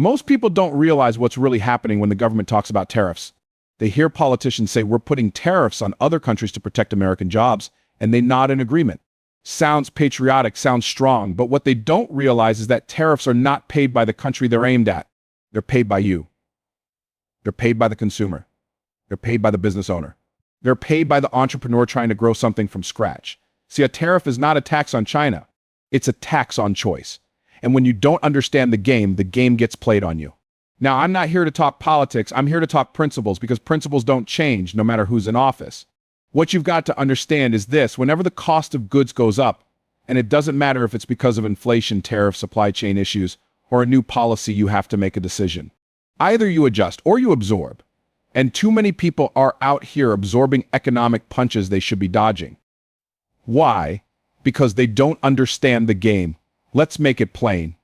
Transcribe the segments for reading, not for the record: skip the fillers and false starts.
Most people don't realize what's really happening when the government talks about tariffs. They hear politicians say we're putting tariffs on other countries to protect American jobs, and they nod in agreement. Sounds patriotic, sounds strong, but what they don't realize is that tariffs are not paid by the country they're aimed at. They're paid by you. They're paid by the consumer. They're paid by the business owner. They're paid by the entrepreneur trying to grow something from scratch. See, a tariff is not a tax on China. It's a tax on choice. And when you don't understand the game gets played on you. Now, I'm not here to talk politics. I'm here to talk principles, because principles don't change no matter who's in office. What you've got to understand is this: whenever the cost of goods goes up, and it doesn't matter if it's because of inflation, tariff, supply chain issues, or a new policy, you have to make a decision. Either you adjust or you absorb. And too many people are out here absorbing economic punches they should be dodging. Why? Because they don't understand the game. Let's make it plain.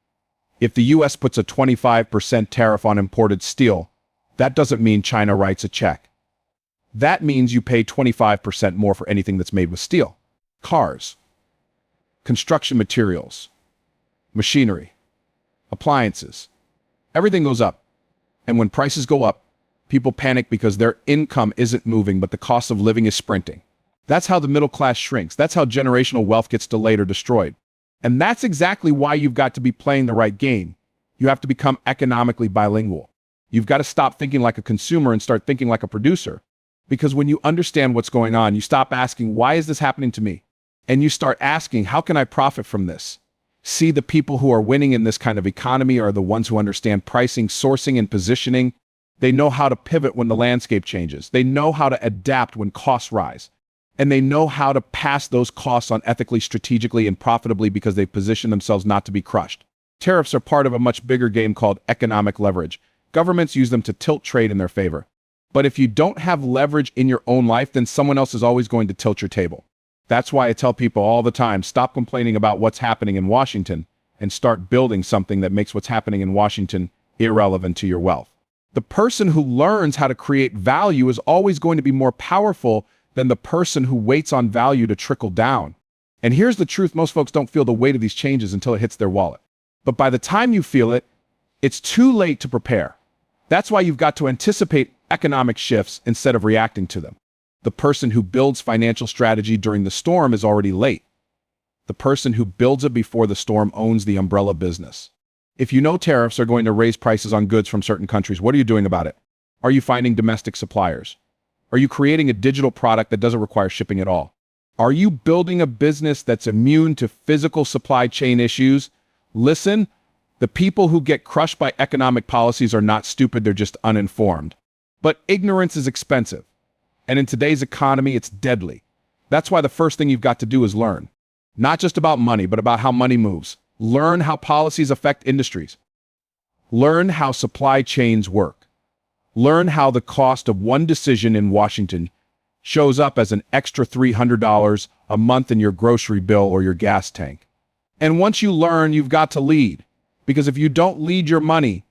If the US puts a 25% tariff on imported steel, that doesn't mean China writes a check. That means you pay 25% more for anything that's made with steel. Cars, construction materials, machinery, appliances. Everything goes up. And when prices go up, people panic because their income isn't moving, but the cost of living is sprinting. That's how the middle class shrinks. That's how generational wealth gets delayed or destroyed. And that's exactly why you've got to be playing the right game. You have to become economically bilingual. You've got to stop thinking like a consumer and start thinking like a producer. Because when you understand what's going on, you stop asking, why is this happening to me? And you start asking, how can I profit from this? See, the people who are winning in this kind of economy are the ones who understand pricing, sourcing, and positioning. They know how to pivot when the landscape changes. They know how to adapt when costs rise. And they know how to pass those costs on ethically, strategically, and profitably, because they position themselves not to be crushed. Tariffs are part of a much bigger game called economic leverage. Governments use them to tilt trade in their favor. But if you don't have leverage in your own life, then someone else is always going to tilt your table. That's why I tell people all the time, stop complaining about what's happening in Washington and start building something that makes what's happening in Washington irrelevant to your wealth. The person who learns how to create value is always going to be more powerful than the person who waits on value to trickle down. And here's the truth: most folks don't feel the weight of these changes until it hits their wallet. But by the time you feel it, it's too late to prepare. That's why you've got to anticipate economic shifts instead of reacting to them. The person who builds financial strategy during the storm is already late. The person who builds it before the storm owns the umbrella business. If you know tariffs are going to raise prices on goods from certain countries, what are you doing about it? Are you finding domestic suppliers? Are you creating a digital product that doesn't require shipping at all? Are you building a business that's immune to physical supply chain issues? Listen, the people who get crushed by economic policies are not stupid, they're just uninformed. But ignorance is expensive. And in today's economy, it's deadly. That's why the first thing you've got to do is learn. Not just about money, but about how money moves. Learn how policies affect industries. Learn how supply chains work. Learn how the cost of one decision in Washington shows up as an extra $300 a month in your grocery bill or your gas tank. And once you learn, you've got to lead. Because if you don't lead your money,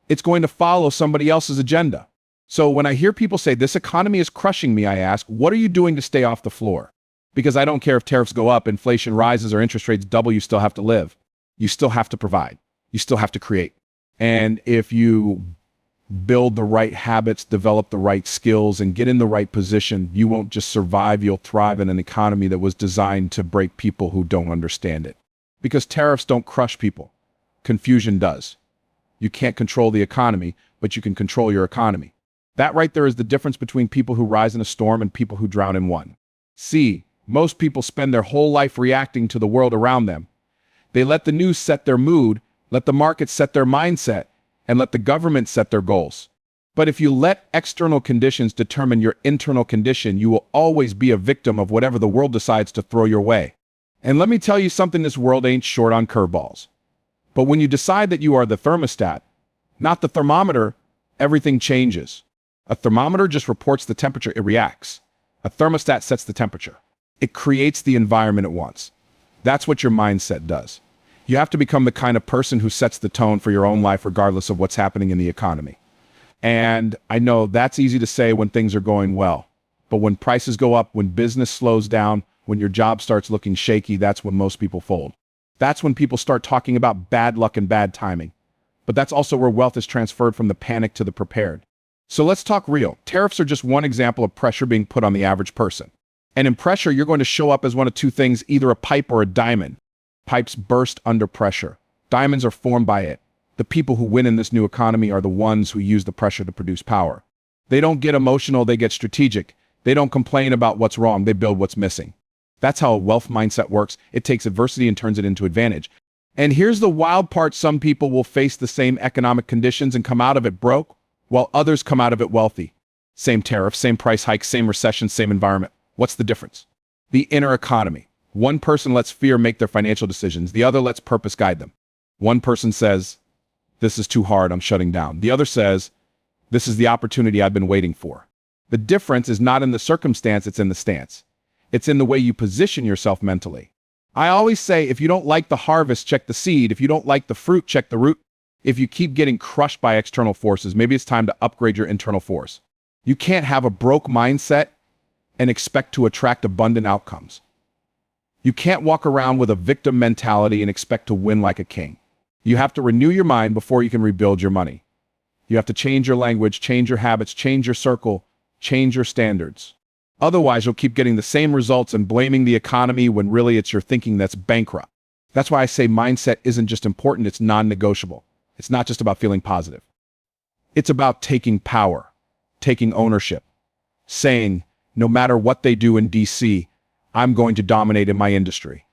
it's going to follow somebody else's agenda. So when I hear people say, this economy is crushing me, I ask, what are you doing to stay off the floor? Because I don't care if tariffs go up, inflation rises, or interest rates double, you still have to live. You still have to provide. You still have to create. And if you build the right habits, develop the right skills, and get in the right position, you won't just survive, you'll thrive in an economy that was designed to break people who don't understand it. Because tariffs don't crush people. Confusion does. You can't control the economy, but you can control your economy. That right there is the difference between people who rise in a storm and people who drown in one. See, most people spend their whole life reacting to the world around them. They let the news set their mood, let the market set their mindset, and let the government set their goals. But if you let external conditions determine your internal condition, you will always be a victim of whatever the world decides to throw your way. And let me tell you something, this world ain't short on curveballs. But when you decide that you are the thermostat, not the thermometer, everything changes. A thermometer just reports the temperature, it reacts. A thermostat sets the temperature. It creates the environment it wants. That's what your mindset does. You have to become the kind of person who sets the tone for your own life regardless of what's happening in the economy. And I know that's easy to say when things are going well. But when prices go up, when business slows down, when your job starts looking shaky, that's when most people fold. That's when people start talking about bad luck and bad timing. but that's also where wealth is transferred from the panic to the prepared. So let's talk real. Tariffs are just one example of pressure being put on the average person. And in pressure, you're going to show up as one of two things, either a pipe or a diamond. Pipes burst under pressure. Diamonds are formed by it. The people who win in this new economy are the ones who use the pressure to produce power. They don't get emotional, they get strategic. They don't complain about what's wrong, they build what's missing. That's how a wealth mindset works. It takes adversity and turns it into advantage. And here's the wild part, some people will face the same economic conditions and come out of it broke, while others come out of it wealthy. Same tariff, same price hike, same recession, same environment. What's the difference? The inner economy. One person lets fear make their financial decisions. The other lets purpose guide them. One person says, "This is too hard, I'm shutting down." The other says, "This is the opportunity I've been waiting for." The difference is not in the circumstance, it's in the stance. It's in the way you position yourself mentally. I always say, if you don't like the harvest, check the seed. If you don't like the fruit, check the root. If you keep getting crushed by external forces, maybe it's time to upgrade your internal force. You can't have a broke mindset and expect to attract abundant outcomes. You can't walk around with a victim mentality and expect to win like a king. You have to renew your mind before you can rebuild your money. You have to change your language, change your habits, change your circle, change your standards. Otherwise, you'll keep getting the same results and blaming the economy when really it's your thinking that's bankrupt. That's why I say mindset isn't just important, it's non-negotiable. It's not just about feeling positive. It's about taking power, taking ownership, saying, no matter what they do in DC, I'm going to dominate in my industry.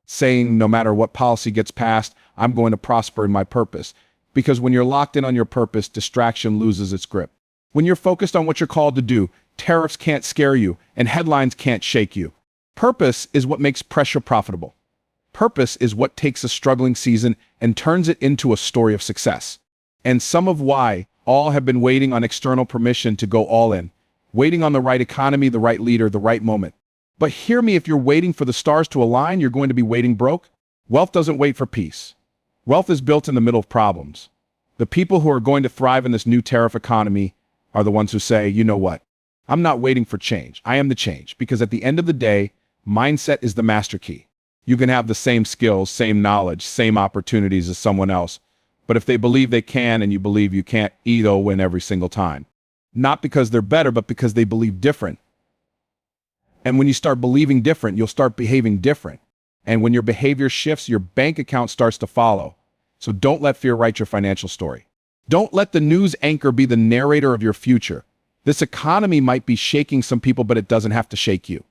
Saying, no matter what policy gets passed, I'm going to prosper in my purpose. Because when you're locked in on your purpose, distraction loses its grip. When you're focused on what you're called to do, tariffs can't scare you and headlines can't shake you. Purpose is what makes pressure profitable. Purpose is what takes a struggling season and turns it into a story of success. And some of why all have been waiting on external permission to go all in, waiting on the right economy, the right leader, the right moment. But hear me, if you're waiting for the stars to align, you're going to be waiting broke. Wealth doesn't wait for peace. Wealth is built in the middle of problems. The people who are going to thrive in this new tariff economy are the ones who say, you know what? I'm not waiting for change. I am the change. Because at the end of the day, mindset is the master key. You can have the same skills, same knowledge, same opportunities as someone else. But if they believe they can and you believe you can't, they'll win every single time. Not because they're better, but because they believe different. And when you start believing different, you'll start behaving different. And when your behavior shifts, your bank account starts to follow. So don't let fear write your financial story. Don't let the news anchor be the narrator of your future. This economy might be shaking some people, but it doesn't have to shake you.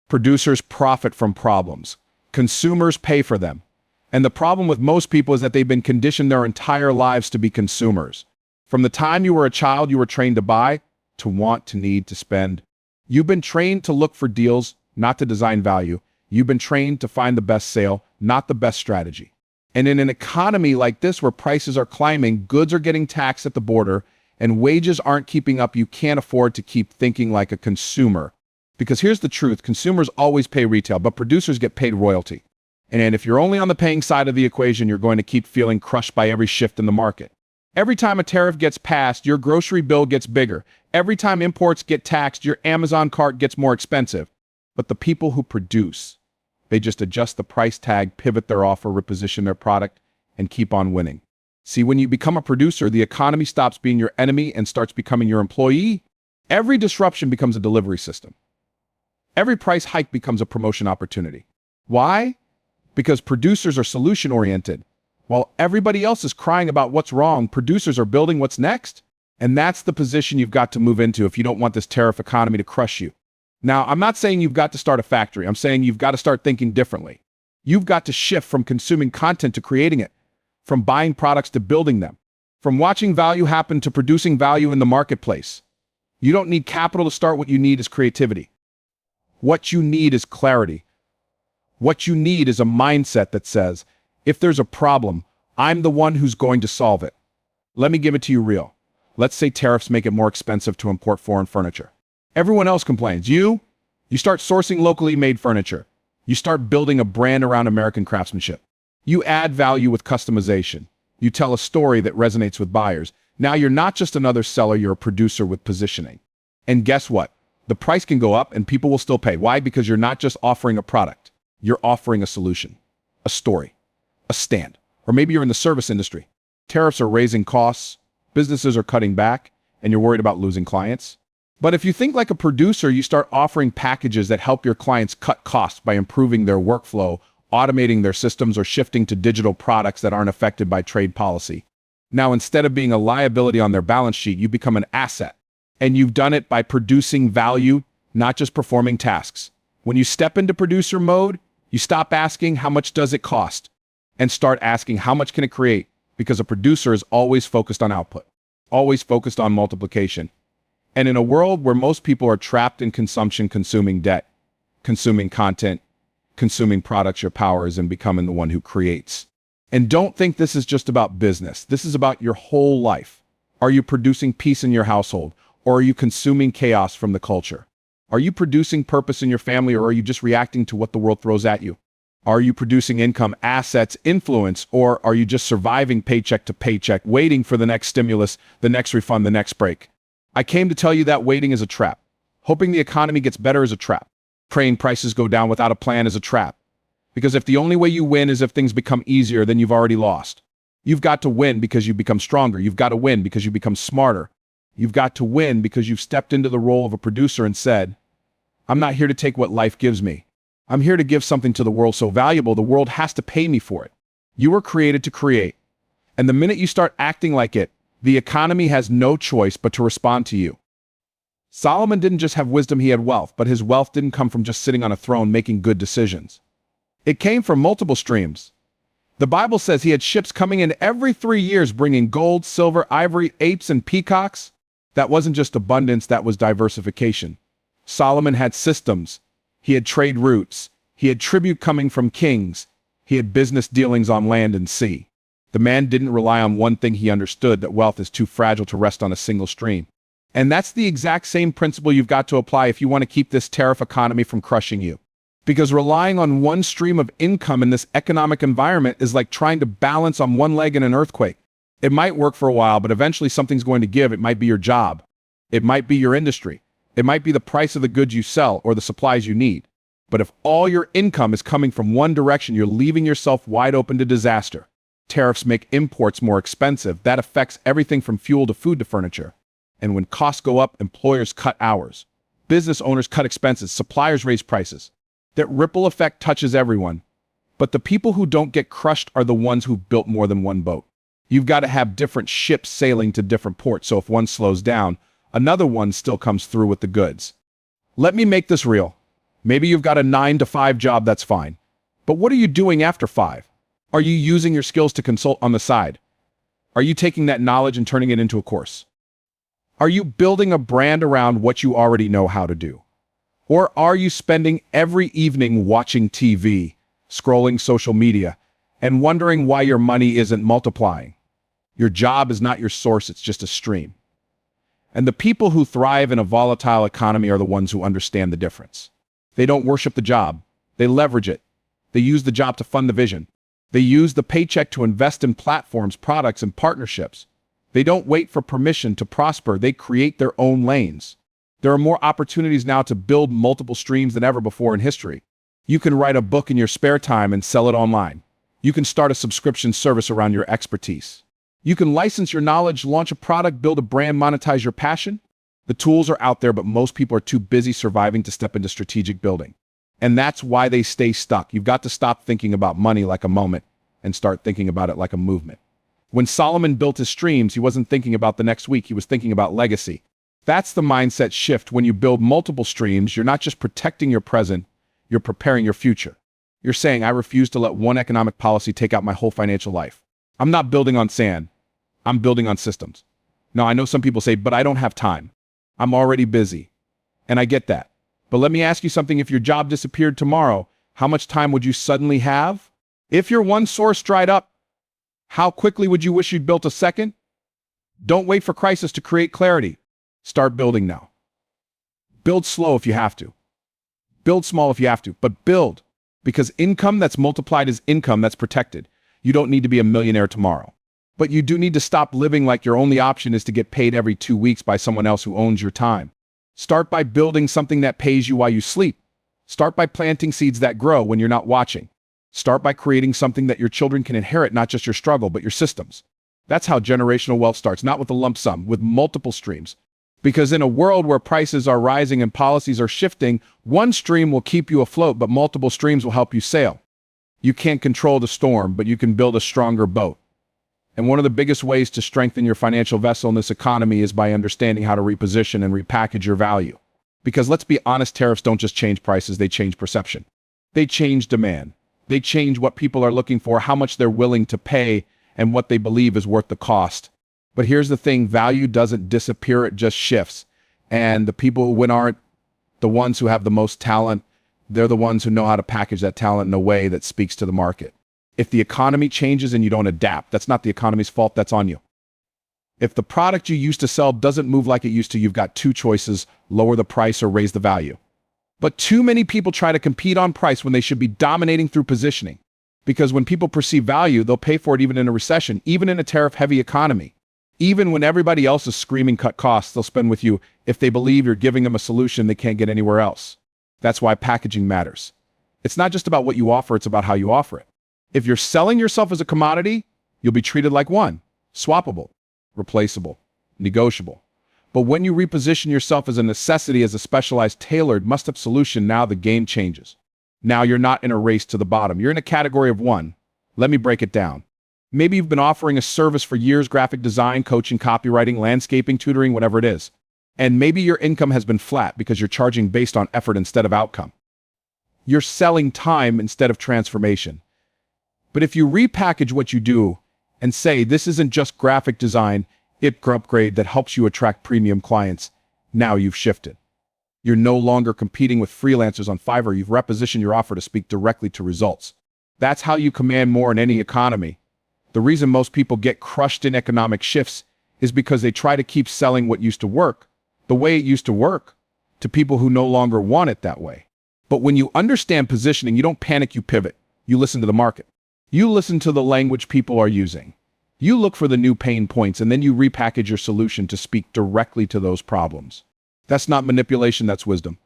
Producers profit from problems. Consumers pay for them. And the problem with most people is that they've been conditioned their entire lives to be consumers. From the time you were a child, you were trained to buy, to want, to need, to spend. You've been trained to look for deals, not to design value. You've been trained to find the best sale, not the best strategy. And in an economy like this where prices are climbing, goods are getting taxed at the border, and wages aren't keeping up, you can't afford to keep thinking like a consumer. Because here's the truth, consumers always pay retail, but producers get paid royalty. And if you're only on the paying side of the equation, you're going to keep feeling crushed by every shift in the market. Every time a tariff gets passed, your grocery bill gets bigger. Every time imports get taxed, your Amazon cart gets more expensive. But the people who produce, they just adjust the price tag, pivot their offer, reposition their product, and keep on winning. See, when you become a producer, the economy stops being your enemy and starts becoming your employee. Every disruption becomes a delivery system. Every price hike becomes a promotion opportunity. Why? Because producers are solution-oriented. While everybody else is crying about what's wrong, producers are building what's next. And that's the position you've got to move into if you don't want this tariff economy to crush you. Now, I'm not saying you've got to start a factory. I'm saying you've got to start thinking differently. You've got to shift from consuming content to creating it, from buying products to building them, from watching value happen to producing value in the marketplace. You don't need capital to start. What you need is creativity. What you need is clarity. What you need is a mindset that says, if there's a problem, I'm the one who's going to solve it. Let me give it to you real. Let's say tariffs make it more expensive to import foreign furniture. Everyone else complains. You start sourcing locally made furniture. You start building a brand around American craftsmanship. You add value with customization. You tell a story that resonates with buyers. Now you're not just another seller, you're a producer with positioning. And guess what? The price can go up and people will still pay. Why? Because you're not just offering a product. You're offering a solution, a story, a stand. Or maybe you're in the service industry. Tariffs are raising costs, businesses are cutting back, and you're worried about losing clients. But if you think like a producer, you start offering packages that help your clients cut costs by improving their workflow, automating their systems, or shifting to digital products that aren't affected by trade policy. Now, instead of being a liability on their balance sheet, you become an asset. And you've done it by producing value, not just performing tasks. When you step into producer mode, you stop asking how much does it cost and start asking how much can it create, because a producer is always focused on output, always focused on multiplication. And in a world where most people are trapped in consumption, consuming debt, consuming content, consuming products, your power is in becoming the one who creates. And don't think this is just about business. This is about your whole life. Are you producing peace in your household, or are you consuming chaos from the culture? Are you producing purpose in your family, or are you just reacting to what the world throws at you? Are you producing income, assets, influence, or are you just surviving paycheck to paycheck, waiting for the next stimulus, the next refund, the next break? I came to tell you that waiting is a trap. Hoping the economy gets better is a trap. Praying prices go down without a plan is a trap. Because if the only way you win is if things become easier, then you've already lost. You've got to win because you become stronger. You've got to win because you become smarter. You've got to win because you've stepped into the role of a producer and said, I'm not here to take what life gives me. I'm here to give something to the world so valuable, the world has to pay me for it. You were created to create. And the minute you start acting like it, the economy has no choice but to respond to you. Solomon didn't just have wisdom, he had wealth, but his wealth didn't come from just sitting on a throne making good decisions. It came from multiple streams. The Bible says he had ships coming in every 3 years bringing gold, silver, ivory, apes, and peacocks. That wasn't just abundance, that was diversification. Solomon had systems. He had trade routes. He had tribute coming from kings. He had business dealings on land and sea. The man didn't rely on one thing. He understood that wealth is too fragile to rest on a single stream. And that's the exact same principle you've got to apply if you want to keep this tariff economy from crushing you. Because relying on one stream of income in this economic environment is like trying to balance on one leg in an earthquake. It might work for a while, but eventually something's going to give. It might be your job. It might be your industry. It might be the price of the goods you sell or the supplies you need. But if all your income is coming from one direction, you're leaving yourself wide open to disaster. Tariffs make imports more expensive. That affects everything from fuel to food to furniture. And when costs go up, employers cut hours. Business owners cut expenses. Suppliers raise prices. That ripple effect touches everyone. But the people who don't get crushed are the ones who built more than one boat. You've got to have different ships sailing to different ports, so if one slows down, another one still comes through with the goods. Let me make this real. Maybe you've got a 9-to-5 job, that's fine. But what are you doing after 5? Are you using your skills to consult on the side? Are you taking that knowledge and turning it into a course? Are you building a brand around what you already know how to do? Or are you spending every evening watching TV, scrolling social media, and wondering why your money isn't multiplying? Your job is not your source, it's just a stream. And the people who thrive in a volatile economy are the ones who understand the difference. They don't worship the job. They leverage it. They use the job to fund the vision. They use the paycheck to invest in platforms, products, and partnerships. They don't wait for permission to prosper. They create their own lanes. There are more opportunities now to build multiple streams than ever before in history. You can write a book in your spare time and sell it online. You can start a subscription service around your expertise. You can license your knowledge, launch a product, build a brand, monetize your passion. The tools are out there, but most people are too busy surviving to step into strategic building. And that's why they stay stuck. You've got to stop thinking about money like a moment and start thinking about it like a movement. When Solomon built his streams, he wasn't thinking about the next week. He was thinking about legacy. That's the mindset shift. When you build multiple streams, you're not just protecting your present, you're preparing your future. You're saying, I refuse to let one economic policy take out my whole financial life. I'm not building on sand. I'm building on systems. Now, I know some people say, but I don't have time. I'm already busy. And I get that. But let me ask you something. If your job disappeared tomorrow, how much time would you suddenly have? If your one source dried up, how quickly would you wish you'd built a second? Don't wait for crisis to create clarity. Start building now. Build slow if you have to. Build small if you have to, but build. Because income that's multiplied is income that's protected. You don't need to be a millionaire tomorrow. But you do need to stop living like your only option is to get paid every 2 weeks by someone else who owns your time. Start by building something that pays you while you sleep. Start by planting seeds that grow when you're not watching. Start by creating something that your children can inherit, not just your struggle, but your systems. That's how generational wealth starts, not with a lump sum, with multiple streams. Because in a world where prices are rising and policies are shifting, one stream will keep you afloat, but multiple streams will help you sail. You can't control the storm, but you can build a stronger boat. And one of the biggest ways to strengthen your financial vessel in this economy is by understanding how to reposition and repackage your value. Because let's be honest, tariffs don't just change prices, they change perception. They change demand. They change what people are looking for, how much they're willing to pay, and what they believe is worth the cost. But here's the thing, value doesn't disappear, it just shifts. And the people who win aren't the ones who have the most talent. They're the ones who know how to package that talent in a way that speaks to the market. If the economy changes and you don't adapt, that's not the economy's fault, that's on you. If the product you used to sell doesn't move like it used to, you've got two choices: lower the price or raise the value. But too many people try to compete on price when they should be dominating through positioning. Because when people perceive value, they'll pay for it even in a recession, even in a tariff-heavy economy. Even when everybody else is screaming cut costs, they'll spend with you if they believe you're giving them a solution they can't get anywhere else. That's why packaging matters. It's not just about what you offer, it's about how you offer it. If you're selling yourself as a commodity, you'll be treated like one: swappable, replaceable, negotiable. But when you reposition yourself as a necessity, as a specialized, tailored, must-have solution, now the game changes. Now you're not in a race to the bottom. You're in a category of one. Let me break it down. Maybe you've been offering a service for years: graphic design, coaching, copywriting, landscaping, tutoring, whatever it is. And maybe your income has been flat because you're charging based on effort instead of outcome. You're selling time instead of transformation. But if you repackage what you do and say, this isn't just graphic design, it's an upgrade that helps you attract premium clients, now you've shifted. You're no longer competing with freelancers on Fiverr. You've repositioned your offer to speak directly to results. That's how you command more in any economy. The reason most people get crushed in economic shifts is because they try to keep selling what used to work, the way it used to work, to people who no longer want it that way. But when you understand positioning, you don't panic, you pivot. You listen to the market. You listen to the language people are using. You look for the new pain points, and then you repackage your solution to speak directly to those problems. That's not manipulation, that's wisdom.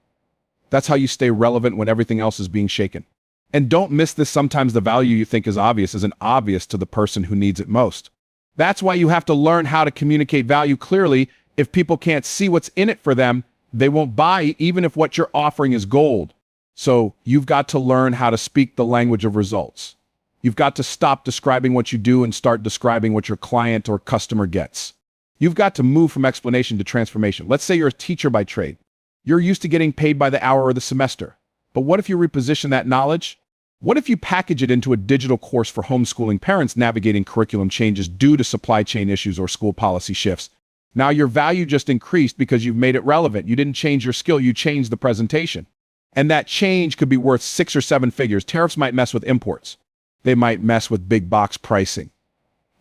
That's how you stay relevant when everything else is being shaken. And don't miss this, sometimes the value you think is obvious isn't obvious to the person who needs it most. That's why you have to learn how to communicate value clearly. If people can't see what's in it for them, they won't buy, even if what you're offering is gold. So you've got to learn how to speak the language of results. You've got to stop describing what you do and start describing what your client or customer gets. You've got to move from explanation to transformation. Let's say you're a teacher by trade. You're used to getting paid by the hour or the semester. But what if you reposition that knowledge? What if you package it into a digital course for homeschooling parents navigating curriculum changes due to supply chain issues or school policy shifts? Now your value just increased because you've made it relevant. You didn't change your skill, you changed the presentation. And that change could be worth 6 or 7 figures. Tariffs might mess with imports. They might mess with big box pricing.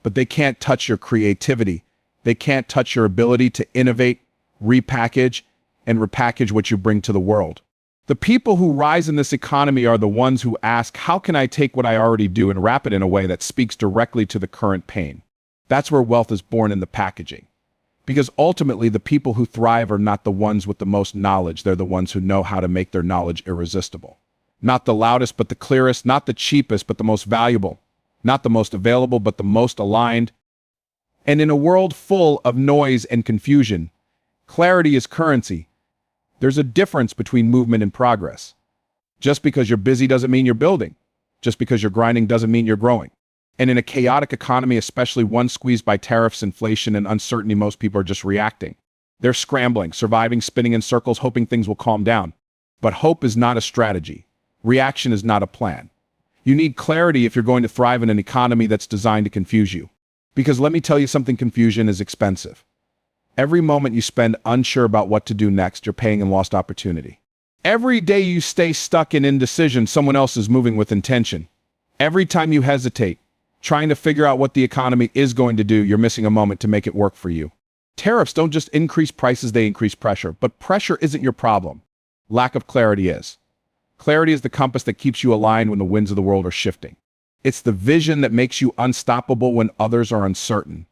But they can't touch your creativity. They can't touch your ability to innovate, repackage, and repackage what you bring to the world. The people who rise in this economy are the ones who ask, how can I take what I already do and wrap it in a way that speaks directly to the current pain? That's where wealth is born, in the packaging. Because ultimately, the people who thrive are not the ones with the most knowledge. They're the ones who know how to make their knowledge irresistible. Not the loudest, but the clearest. Not the cheapest, but the most valuable. Not the most available, but the most aligned. And in a world full of noise and confusion, clarity is currency. There's a difference between movement and progress. Just because you're busy doesn't mean you're building. Just because you're grinding doesn't mean you're growing. And in a chaotic economy, especially one squeezed by tariffs, inflation, and uncertainty, most people are just reacting. They're scrambling, surviving, spinning in circles, hoping things will calm down. But hope is not a strategy. Reaction is not a plan. You need clarity if you're going to thrive in an economy that's designed to confuse you. Because let me tell you something, confusion is expensive. Every moment you spend unsure about what to do next, you're paying in lost opportunity. Every day you stay stuck in indecision, someone else is moving with intention. Every time you hesitate, trying to figure out what the economy is going to do, you're missing a moment to make it work for you. Tariffs don't just increase prices, they increase pressure. But pressure isn't your problem. Lack of clarity is. Clarity is the compass that keeps you aligned when the winds of the world are shifting. It's the vision that makes you unstoppable when others are uncertain.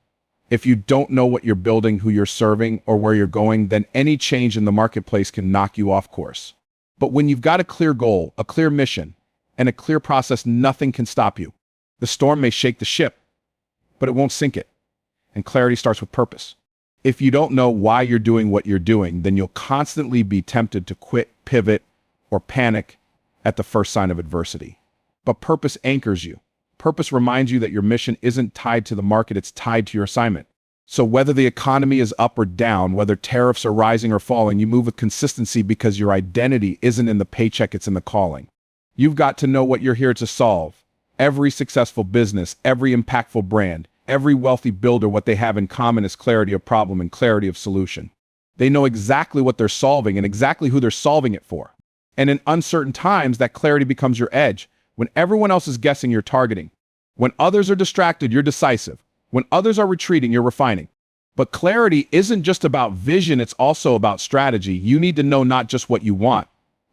If you don't know what you're building, who you're serving, or where you're going, then any change in the marketplace can knock you off course. But when you've got a clear goal, a clear mission, and a clear process, nothing can stop you. The storm may shake the ship, but it won't sink it. And clarity starts with purpose. If you don't know why you're doing what you're doing, then you'll constantly be tempted to quit, pivot, or panic at the first sign of adversity. But purpose anchors you. Purpose reminds you that your mission isn't tied to the market, it's tied to your assignment. So whether the economy is up or down, whether tariffs are rising or falling, you move with consistency because your identity isn't in the paycheck, it's in the calling. You've got to know what you're here to solve. Every successful business, every impactful brand, every wealthy builder, what they have in common is clarity of problem and clarity of solution. They know exactly what they're solving and exactly who they're solving it for. And in uncertain times, that clarity becomes your edge. When everyone else is guessing, you're targeting. When others are distracted, you're decisive. When others are retreating, you're refining. But clarity isn't just about vision, it's also about strategy. You need to know not just what you want,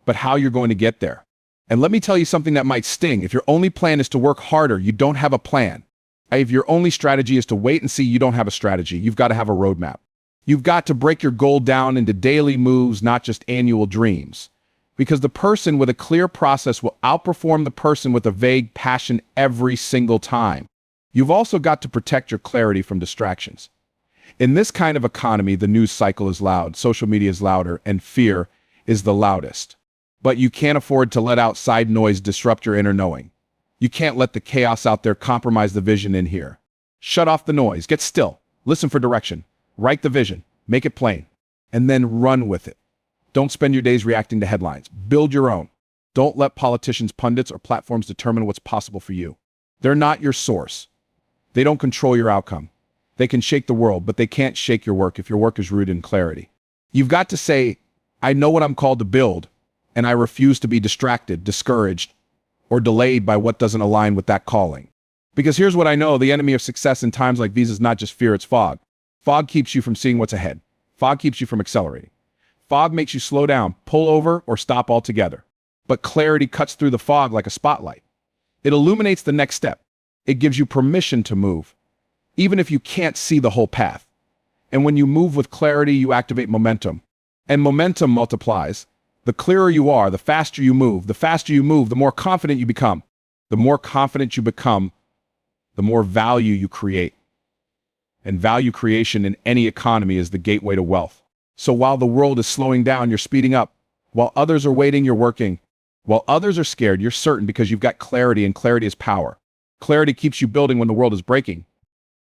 but how you're going to get there. And let me tell you something that might sting. If your only plan is to work harder, you don't have a plan. If your only strategy is to wait and see, you don't have a strategy. You've got to have a roadmap. You've got to break your goal down into daily moves, not just annual dreams. Because the person with a clear process will outperform the person with a vague passion every single time. You've also got to protect your clarity from distractions. In this kind of economy, the news cycle is loud, social media is louder, and fear is the loudest. But you can't afford to let outside noise disrupt your inner knowing. You can't let the chaos out there compromise the vision in here. Shut off the noise, get still, listen for direction, write the vision, make it plain, and then run with it. Don't spend your days reacting to headlines. Build your own. Don't let politicians, pundits, or platforms determine what's possible for you. They're not your source. They don't control your outcome. They can shake the world, but they can't shake your work if your work is rooted in clarity. You've got to say, I know what I'm called to build, and I refuse to be distracted, discouraged, or delayed by what doesn't align with that calling. Because here's what I know, the enemy of success in times like these is not just fear, it's fog. Fog keeps you from seeing what's ahead. Fog keeps you from accelerating. Fog makes you slow down, pull over, or stop altogether. But clarity cuts through the fog like a spotlight. It illuminates the next step. It gives you permission to move, even if you can't see the whole path. And when you move with clarity, you activate momentum. And momentum multiplies. The clearer you are, the faster you move. The faster you move, the more confident you become. The more confident you become, the more value you create. And value creation in any economy is the gateway to wealth. So while the world is slowing down, you're speeding up. While others are waiting, you're working. While others are scared, you're certain because you've got clarity, and clarity is power. Clarity keeps you building when the world is breaking.